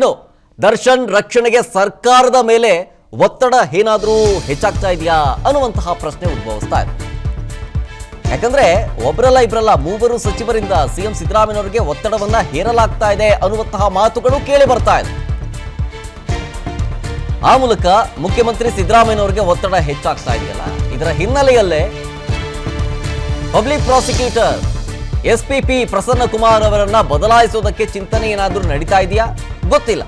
ಏನು ದರ್ಶನ್ ರಕ್ಷಣೆಗೆ ಸರ್ಕಾರದ ಮೇಲೆ ಒತ್ತಡ ಏನಾದರೂ ಹೆಚ್ಚಾಗ್ತಾ ಇದೆಯಾ ಅನ್ನುವಂತಹ ಪ್ರಶ್ನೆ ಉದ್ಭವಿಸ್ತಾ ಇದೆ. ಯಾಕಂದ್ರೆ ಒಬ್ಬರಲ್ಲ ಇಬ್ಬರಲ್ಲ ಮೂವರು ಸಚಿವರಿಂದ ಸಿಎಂ ಸಿದ್ದರಾಮಯ್ಯನವರಿಗೆ ಒತ್ತಡವನ್ನ ಹೇರಲಾಗ್ತಾ ಇದೆ ಅನ್ನುವಂತಹ ಮಾತುಗಳು ಕೇಳಿ ಬರ್ತಾ ಇದೆ. ಆ ಮೂಲಕ ಮುಖ್ಯಮಂತ್ರಿ ಸಿದ್ದರಾಮಯ್ಯನವರಿಗೆ ಒತ್ತಡ ಹೆಚ್ಚಾಗ್ತಾ ಇದೆಯಲ್ಲ, ಇದರ ಹಿನ್ನೆಲೆಯಲ್ಲೇ public prosecutor SPP Prasanna Kumar ಅವರನ್ನ ಬದಲಾಯಿಸೋದಕ್ಕೆ ಚಿಂತನೆ ಏನಾದರೂ ನಡೀತಾ ಇದೆಯಾ ಗೊತ್ತಿಲ್ಲ.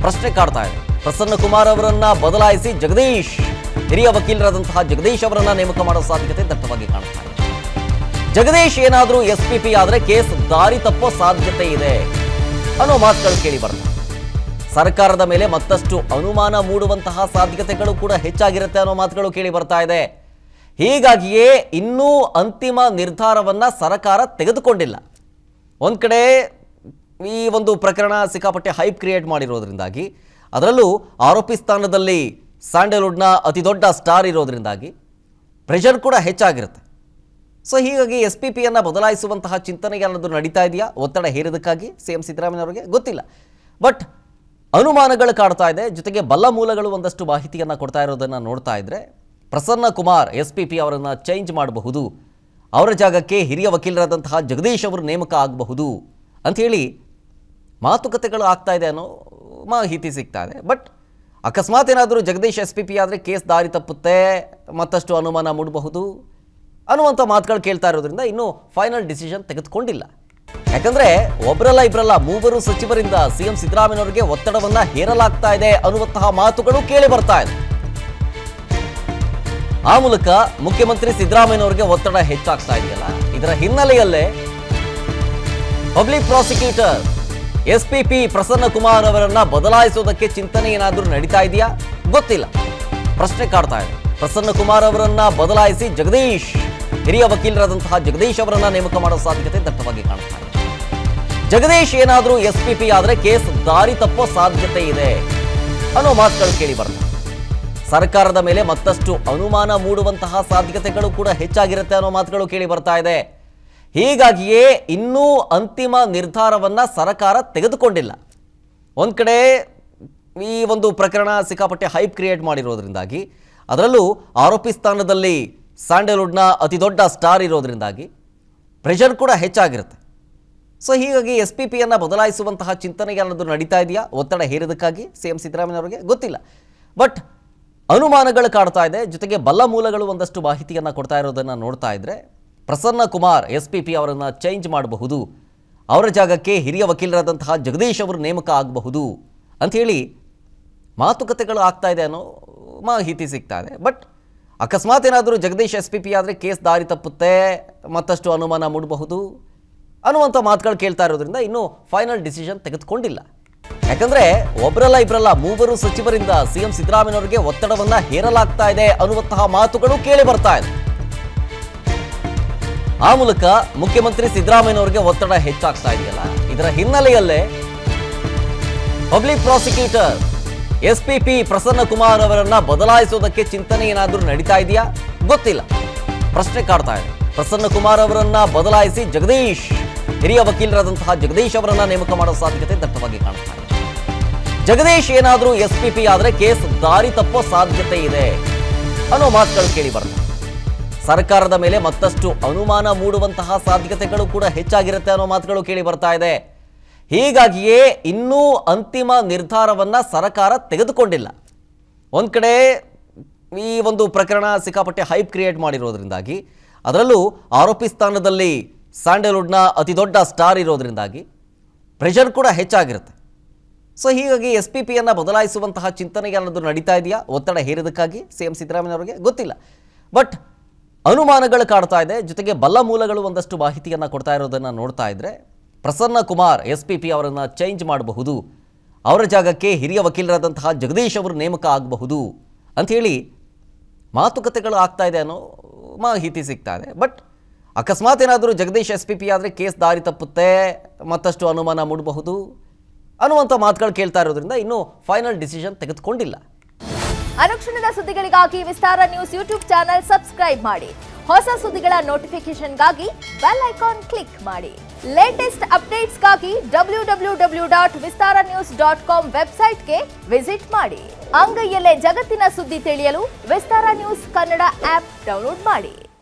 ಪ್ರಶ್ನೆ ಕಾಡ್ತಾ ಇದೆ. ಪ್ರಸನ್ನ ಕುಮಾರ್ ಅವರನ್ನ ಬದಲಾಯಿಸಿ ಜಗದೀಶ್, ಹಿರಿಯ ವಕೀಲರಾದಂತಹ ಜಗದೀಶ್ ಅವರನ್ನ ನೇಮಕ ಮಾಡೋ ಸಾಧ್ಯತೆ ದಟ್ಟವಾಗಿ ಕಾಣ್ತಾ ಇದೆ. ಜಗದೀಶ್ ಏನಾದರೂ ಎಸ್ಪಿಪಿ ಆದ್ರೆ ಕೇಸ್ ದಾರಿ ತಪ್ಪೋ ಸಾಧ್ಯತೆ ಇದೆ ಅನ್ನೋ ಮಾತುಗಳು ಕೇಳಿ ಬರ್ತವೆ. ಸರ್ಕಾರದ ಮೇಲೆ ಮತ್ತಷ್ಟು ಅನುಮಾನ ಮೂಡುವಂತಹ ಸಾಧ್ಯತೆಗಳು ಕೂಡ ಹೆಚ್ಚಾಗಿರುತ್ತೆ ಅನ್ನೋ ಮಾತುಗಳು ಕೇಳಿ ಬರ್ತಾ ಇದೆ. ಹೀಗಾಗಿಯೇ ಇನ್ನೂ ಅಂತಿಮ ನಿರ್ಧಾರವನ್ನ ಸರ್ಕಾರ ತೆಗೆದುಕೊಂಡಿಲ್ಲ. ಒಂದ್ ಕಡೆ ಈ ಒಂದು ಪ್ರಕರಣ ಸಿಕ್ಕಾಪಟ್ಟೆ ಹೈಪ್ ಕ್ರಿಯೇಟ್ ಮಾಡಿರೋದ್ರಿಂದಾಗಿ, ಅದರಲ್ಲೂ ಆರೋಪಿ ಸ್ಥಾನದಲ್ಲಿ ಸ್ಯಾಂಡಲ್ವುಡ್ನ ಅತಿ ದೊಡ್ಡ ಸ್ಟಾರ್ ಇರೋದ್ರಿಂದಾಗಿ ಪ್ರೆಷರ್ ಕೂಡ ಹೆಚ್ಚಾಗಿರುತ್ತೆ. ಸೊ ಹೀಗಾಗಿ ಎಸ್ಪಿಪಿಯನ್ನು ಬದಲಾಯಿಸುವಂತಹ ಚಿಂತನೆಗೆ ಅನ್ನೋದು ನಡೀತಾ ಇದೆಯಾ ಒತ್ತಡ ಹೇರೋದಕ್ಕಾಗಿ ಸಿಎಂ ಸಿದ್ದರಾಮಯ್ಯನವರಿಗೆ ಗೊತ್ತಿಲ್ಲ. ಬಟ್ ಅನುಮಾನಗಳು ಕಾಡ್ತಾ ಇದೆ. ಜೊತೆಗೆ ಬಲ್ಲ ಮೂಲಗಳು ಒಂದಷ್ಟು ಮಾಹಿತಿಯನ್ನು ಕೊಡ್ತಾ ಇರೋದನ್ನು ನೋಡ್ತಾ ಇದ್ರೆ ಪ್ರಸನ್ನ ಕುಮಾರ್ ಎಸ್ಪಿಪಿ ಅವರನ್ನು ಚೇಂಜ್ ಮಾಡಬಹುದು, ಅವರ ಜಾಗಕ್ಕೆ ಹಿರಿಯ ವಕೀಲರಾದಂತಹ ಜಗದೀಶ್ ಅವರು ನೇಮಕ ಆಗಬಹುದು ಅಂಥೇಳಿ ಮಾತುಕತೆಗಳು ಆಗ್ತಾ ಇದೆ ಅನ್ನೋ ಮಾಹಿತಿ ಸಿಗ್ತಾ ಇದೆ. ಬಟ್ ಅಕಸ್ಮಾತ್ ಏನಾದರೂ ಜಗದೀಶ್ ಎಸ್ಪಿಪಿ ಆದರೆ ಕೇಸ್ ದಾರಿ ತಪ್ಪುತ್ತೆ, ಮತ್ತಷ್ಟು ಅನುಮಾನ ಮೂಡಬಹುದು ಅನ್ನುವಂಥ ಮಾತುಗಳು ಕೇಳ್ತಾ ಇರೋದ್ರಿಂದ ಇನ್ನೂ ಫೈನಲ್ ಡಿಸಿಷನ್ ತೆಗೆದುಕೊಂಡಿಲ್ಲ. ಯಾಕಂದ್ರೆ ಒಬ್ಬರಲ್ಲ ಇಬ್ಬರಲ್ಲ ಮೂವರು ಸಚಿವರಿಂದ ಸಿಎಂ ಸಿದ್ದರಾಮಯ್ಯನವರಿಗೆ ಒತ್ತಡವನ್ನ ಹೇರಲಾಗ್ತಾ ಇದೆ ಅನ್ನುವಂತಹ ಮಾತುಗಳು ಕೇಳಿ ಬರ್ತಾ ಇದೆ. ಆ ಮೂಲಕ ಮುಖ್ಯಮಂತ್ರಿ ಸಿದ್ದರಾಮಯ್ಯನವರಿಗೆ ಒತ್ತಡ ಹೆಚ್ಚಾಗ್ತಾ ಇದೆಯಲ್ಲ, ಇದರ ಹಿನ್ನೆಲೆಯಲ್ಲೇ public prosecutor SPP Prasanna Kumar ಅವರನ್ನ ಬದಲಾಯಿಸೋದಕ್ಕೆ ಚಿಂತನೆ ಏನಾದರೂ ನಡೀತಾ ಇದೆಯಾ ಗೊತ್ತಿಲ್ಲ. ಪ್ರಶ್ನೆ ಕಾಡ್ತಾ ಇದೆ. ಪ್ರಸನ್ನ ಕುಮಾರ್ ಅವರನ್ನ ಬದಲಾಯಿಸಿ ಜಗದೀಶ್, ಹಿರಿಯ ವಕೀಲರಾದಂತಹ ಜಗದೀಶ್ ಅವರನ್ನ ನೇಮಕ ಮಾಡೋ ಸಾಧ್ಯತೆ ದಟ್ಟವಾಗಿ ಕಾಣ್ತಾ ಇದೆ. ಜಗದೀಶ್ ಏನಾದರೂ ಎಸ್ಪಿಪಿ ಆದ್ರೆ ಕೇಸ್ ದಾರಿ ತಪ್ಪೋ ಸಾಧ್ಯತೆ ಇದೆ ಅನ್ನೋ ಮಾತುಗಳು ಕೇಳಿ ಬರ್ತವೆ. ಸರ್ಕಾರದ ಮೇಲೆ ಮತ್ತಷ್ಟು ಅನುಮಾನ ಮೂಡುವಂತಹ ಸಾಧ್ಯತೆಗಳು ಕೂಡ ಹೆಚ್ಚಾಗಿರುತ್ತೆ ಅನ್ನೋ ಮಾತುಗಳು ಕೇಳಿ ಬರ್ತಾ ಇದೆ. ಹೀಗಾಗಿಯೇ ಇನ್ನೂ ಅಂತಿಮ ನಿರ್ಧಾರವನ್ನ ಸರ್ಕಾರ ತೆಗೆದುಕೊಂಡಿಲ್ಲ. ಒಂದ್ ಕಡೆ ಈ ಒಂದು ಪ್ರಕರಣ ಸಿಕ್ಕಾಪಟ್ಟೆ ಹೈಪ್ ಕ್ರಿಯೇಟ್ ಮಾಡಿರೋದ್ರಿಂದಾಗಿ, ಅದರಲ್ಲೂ ಆರೋಪಿ ಸ್ಥಾನದಲ್ಲಿ ಸ್ಯಾಂಡಲ್ವುಡ್ನ ಅತಿ ದೊಡ್ಡ ಸ್ಟಾರ್ ಇರೋದ್ರಿಂದಾಗಿ ಪ್ರೆಷರ್ ಕೂಡ ಹೆಚ್ಚಾಗಿರುತ್ತೆ. ಸೊ ಹೀಗಾಗಿ ಎಸ್ಪಿಪಿಯನ್ನು ಬದಲಾಯಿಸುವಂತಹ ಚಿಂತನೆಗೆ ಅನ್ನೋದು ನಡೀತಾ ಇದೆಯಾ ಒತ್ತಡ ಹೇರೋದಕ್ಕಾಗಿ ಸಿಎಂ ಸಿದ್ದರಾಮಯ್ಯನವರಿಗೆ ಗೊತ್ತಿಲ್ಲ. ಬಟ್ ಅನುಮಾನಗಳು ಕಾಡ್ತಾ ಇದೆ. ಜೊತೆಗೆ ಬಲ್ಲ ಮೂಲಗಳು ಒಂದಷ್ಟು ಮಾಹಿತಿಯನ್ನು ಕೊಡ್ತಾ ಇರೋದನ್ನು ನೋಡ್ತಾ ಇದ್ರೆ ಪ್ರಸನ್ನ ಕುಮಾರ್ ಎಸ್ಪಿಪಿ ಅವರನ್ನು ಚೇಂಜ್ ಮಾಡಬಹುದು, ಅವರ ಜಾಗಕ್ಕೆ ಹಿರಿಯ ವಕೀಲರಾದಂತಹ ಜಗದೀಶ್ ಅವರು ನೇಮಕ ಆಗಬಹುದು ಅಂಥೇಳಿ ಮಾತುಕತೆಗಳು ಆಗ್ತಾ ಇದೆ ಅನ್ನೋ ಮಾಹಿತಿ ಸಿಗ್ತಾ ಇದೆ. ಬಟ್ ಅಕಸ್ಮಾತ್ ಏನಾದರೂ ಜಗದೀಶ್ ಎಸ್ಪಿಪಿ ಆದರೆ ಕೇಸ್ ದಾರಿ ತಪ್ಪುತ್ತೆ, ಮತ್ತಷ್ಟು ಅನುಮಾನ ಮೂಡಬಹುದು ಅನ್ನುವಂಥ ಮಾತುಗಳು ಕೇಳ್ತಾ ಇರೋದ್ರಿಂದ ಇನ್ನೂ ಫೈನಲ್ ಡಿಸಿಷನ್ ತೆಗೆದುಕೊಂಡಿಲ್ಲ. ಯಾಕಂದ್ರೆ ಒಬ್ಬರಲ್ಲ ಇಬ್ಬರಲ್ಲ ಮೂವರು ಸಚಿವರಿಂದ ಸಿಎಂ ಸಿದ್ದರಾಮಯ್ಯನವರಿಗೆ ಒತ್ತಡವನ್ನ ಹೇರಲಾಗ್ತಾ ಇದೆ ಅನ್ನುವಂತಹ ಮಾತುಗಳು ಕೇಳಿ ಬರ್ತಾ ಇದೆ. ಆ ಮೂಲಕ ಮುಖ್ಯಮಂತ್ರಿ ಸಿದ್ದರಾಮಯ್ಯನವರಿಗೆ ಒತ್ತಡ ಹೆಚ್ಚಾಗ್ತಾ ಇದೆಯಲ್ಲ, ಇದರ ಹಿನ್ನೆಲೆಯಲ್ಲೇ public prosecutor SPP Prasanna Kumar ಅವರನ್ನ ಬದಲಾಯಿಸೋದಕ್ಕೆ ಚಿಂತನೆ ಏನಾದರೂ ನಡೀತಾ ಇದೆಯಾ ಗೊತ್ತಿಲ್ಲ. ಪ್ರಶ್ನೆ ಕಾಡ್ತಾ ಇದೆ. ಪ್ರಸನ್ನ ಕುಮಾರ್ ಅವರನ್ನ ಬದಲಾಯಿಸಿ ಜಗದೀಶ್, ಹಿರಿಯ ವಕೀಲರಾದಂತಹ ಜಗದೀಶ್ ಅವರನ್ನ ನೇಮಕ ಮಾಡೋ ಸಾಧ್ಯತೆ ದಟ್ಟವಾಗಿ ಕಾಣ್ತಾ ಇದೆ. ಜಗದೀಶ್ ಏನಾದರೂ ಎಸ್ಪಿಪಿ ಆದ್ರೆ ಕೇಸ್ ದಾರಿ ತಪ್ಪೋ ಸಾಧ್ಯತೆ ಇದೆ ಅನ್ನೋ ಮಾತುಗಳು ಕೇಳಿ ಬರ್ತವೆ. ಸರ್ಕಾರದ ಮೇಲೆ ಮತ್ತಷ್ಟು ಅನುಮಾನ ಮೂಡುವಂತಹ ಸಾಧ್ಯತೆಗಳು ಕೂಡ ಹೆಚ್ಚಾಗಿರುತ್ತೆ ಅನ್ನೋ ಮಾತುಗಳು ಕೇಳಿ ಬರ್ತಾ ಇದೆ. ಹೀಗಾಗಿಯೇ ಇನ್ನೂ ಅಂತಿಮ ನಿರ್ಧಾರವನ್ನ ಸರ್ಕಾರ ತೆಗೆದುಕೊಂಡಿಲ್ಲ. ಒಂದ್ ಕಡೆ ಈ ಒಂದು ಪ್ರಕರಣ ಸಿಕ್ಕಾಪಟ್ಟೆ ಹೈಪ್ ಕ್ರಿಯೇಟ್ ಮಾಡಿರೋದ್ರಿಂದಾಗಿ, ಅದರಲ್ಲೂ ಆರೋಪಿ ಸ್ಥಾನದಲ್ಲಿ ಸ್ಯಾಂಡಲ್ವುಡ್ನ ಅತಿ ದೊಡ್ಡ ಸ್ಟಾರ್ ಇರೋದ್ರಿಂದಾಗಿ ಪ್ರೆಷರ್ ಕೂಡ ಹೆಚ್ಚಾಗಿರುತ್ತೆ. ಸೊ ಹೀಗಾಗಿ ಎಸ್ಪಿಪಿಯನ್ನು ಬದಲಾಯಿಸುವಂತಹ ಚಿಂತನೆಗೆ ಅನ್ನೋದು ನಡೀತಾ ಇದೆಯಾ ಒತ್ತಡ ಹೇರೋದಕ್ಕಾಗಿ ಸಿಎಂ ಸಿದ್ದರಾಮಯ್ಯನವರಿಗೆ ಗೊತ್ತಿಲ್ಲ. ಬಟ್ ಅನುಮಾನಗಳು ಕಾಡ್ತಾ ಇದೆ. ಜೊತೆಗೆ ಬಲ್ಲ ಮೂಲಗಳು ಒಂದಷ್ಟು ಮಾಹಿತಿಯನ್ನು ಕೊಡ್ತಾ ಇರೋದನ್ನು ನೋಡ್ತಾ ಇದ್ರೆ ಪ್ರಸನ್ನ ಕುಮಾರ್ ಎಸ್ಪಿಪಿ ಅವರನ್ನು ಚೇಂಜ್ ಮಾಡಬಹುದು, ಅವರ ಜಾಗಕ್ಕೆ ಹಿರಿಯ ವಕೀಲರಾದಂತಹ ಜಗದೀಶ್ ಅವರು ನೇಮಕ ಆಗಬಹುದು ಅಂಥೇಳಿ ಮಾತುಕತೆಗಳು ಆಗ್ತಾ ಇದೆ ಅನ್ನೋ ಮಾಹಿತಿ ಸಿಗ್ತಾ ಇದೆ. ಬಟ್ ಅಕಸ್ಮಾತ್ ಏನಾದರೂ ಜಗದೀಶ್ ಎಸ್ಪಿಪಿ ಆದರೆ ಕೇಸ್ ದಾರಿ ತಪ್ಪುತ್ತೆ, ಮತ್ತಷ್ಟು ಅನುಮಾನ ಮೂಡಬಹುದು ಅನ್ನುವಂಥ ಮಾತುಗಳು ಕೇಳ್ತಾ ಇರೋದ್ರಿಂದ ಇನ್ನೂ ಫೈನಲ್ ಡಿಸಿಷನ್ ತೆಗೆದುಕೊಂಡಿಲ್ಲ. ಅನುಕ್ಷಣದ ಸುದ್ದಿಗಳಿಗಾಗಿ ವಿಸ್ತಾರ ನ್ಯೂಸ್ ಯೂಟ್ಯೂಬ್ ಚಾನೆಲ್ ಸಬ್ಸ್ಕ್ರೈಬ್ ಮಾಡಿ. ಹೊಸ ಸುದ್ದಿಗಳ ನೋಟಿಫಿಕೇಶನ್ಗಾಗಿ ಬೆಲ್ ಐಕಾನ್ ಕ್ಲಿಕ್ ಮಾಡಿ. ಲೇಟೆಸ್ಟ್ ಅಪ್ಡೇಟ್ಸ್ಗಾಗಿ www.vistaranews.com ವೆಬ್ಸೈಟ್ಗೆ ವಿಸಿಟ್ ಮಾಡಿ. ಅಂಗೈಯಲ್ಲೇ ಜಗತ್ತಿನ ಸುದ್ದಿ ತಿಳಿಯಲು ವಿಸ್ತಾರ ನ್ಯೂಸ್ ಕನ್ನಡ ಆಪ್ ಡೌನ್ಲೋಡ್ ಮಾಡಿ.